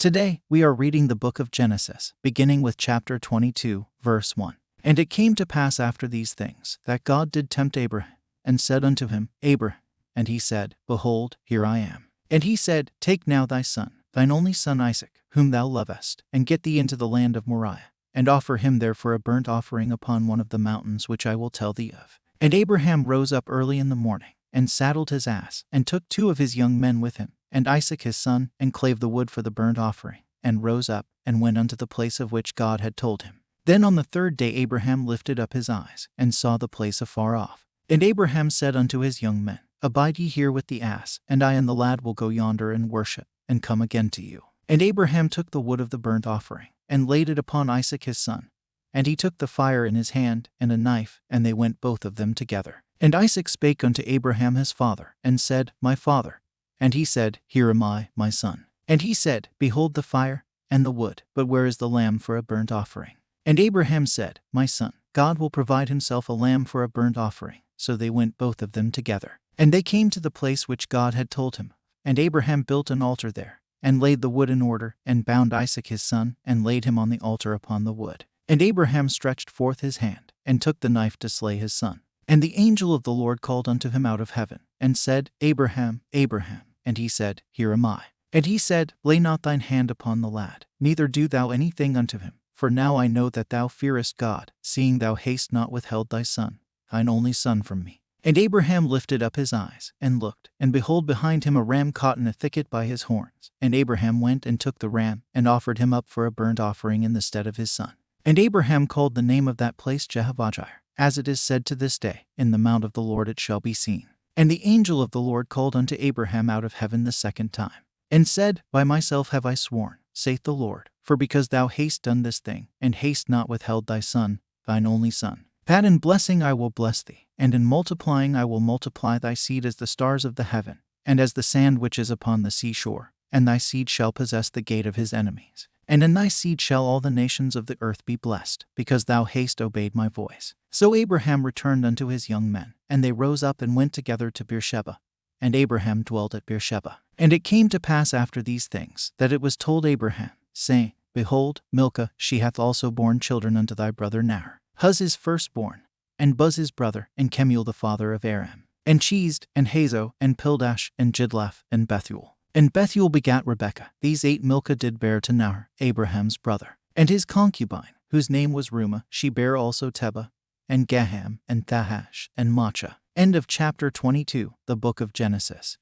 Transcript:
Today, we are reading the book of Genesis, beginning with chapter 22, verse 1. And it came to pass after these things, that God did tempt Abraham, and said unto him, Abraham. And he said, Behold, here I am. And he said, Take now thy son, thine only son Isaac, whom thou lovest, and get thee into the land of Moriah, and offer him there for a burnt offering upon one of the mountains which I will tell thee of. And Abraham rose up early in the morning, and saddled his ass, and took 2 of his young men with him, and Isaac his son, and clave the wood for the burnt offering, and rose up, and went unto the place of which God had told him. Then on the 3rd day Abraham lifted up his eyes, and saw the place afar off. And Abraham said unto his young men, Abide ye here with the ass, and I and the lad will go yonder and worship, and come again to you. And Abraham took the wood of the burnt offering, and laid it upon Isaac his son. And he took the fire in his hand, and a knife, and they went both of them together. And Isaac spake unto Abraham his father, and said, My father. And he said, Here am I, my son. And he said, Behold the fire, and the wood, but where is the lamb for a burnt offering? And Abraham said, My son, God will provide himself a lamb for a burnt offering. So they went both of them together. And they came to the place which God had told him. And Abraham built an altar there, and laid the wood in order, and bound Isaac his son, and laid him on the altar upon the wood. And Abraham stretched forth his hand, and took the knife to slay his son. And the angel of the Lord called unto him out of heaven, and said, Abraham, Abraham. And he said, Here am I. And he said, Lay not thine hand upon the lad, neither do thou anything unto him. For now I know that thou fearest God, seeing thou hast not withheld thy son, thine only son, from me. And Abraham lifted up his eyes, and looked, and behold behind him a ram caught in a thicket by his horns. And Abraham went and took the ram, and offered him up for a burnt offering in the stead of his son. And Abraham called the name of that place Jehovah-Jireh, as it is said to this day, In the mount of the Lord it shall be seen. And the angel of the Lord called unto Abraham out of heaven the 2nd time, and said, By myself have I sworn, saith the Lord, for because thou hast done this thing, and hast not withheld thy son, thine only son, that in blessing I will bless thee, and in multiplying I will multiply thy seed as the stars of the heaven, and as the sand which is upon the seashore, and thy seed shall possess the gate of his enemies. And in thy seed shall all the nations of the earth be blessed, because thou hast obeyed my voice. So Abraham returned unto his young men, and they rose up and went together to Beersheba. And Abraham dwelt at Beersheba. And it came to pass after these things, that it was told Abraham, saying, Behold, Milcah, she hath also borne children unto thy brother Nahor, Huz his firstborn, and Buz his brother, and Kemuel the father of Aram, and Chesed, and Hazo, and Pildash, and Jidlaph, and Bethuel. And Bethuel begat Rebekah. These 8 Milcah did bear to Nahor, Abraham's brother. And his concubine, whose name was Reumah, she bare also Tebah, and Gaham, and Thahash, and Maachah. End of chapter 22, the book of Genesis.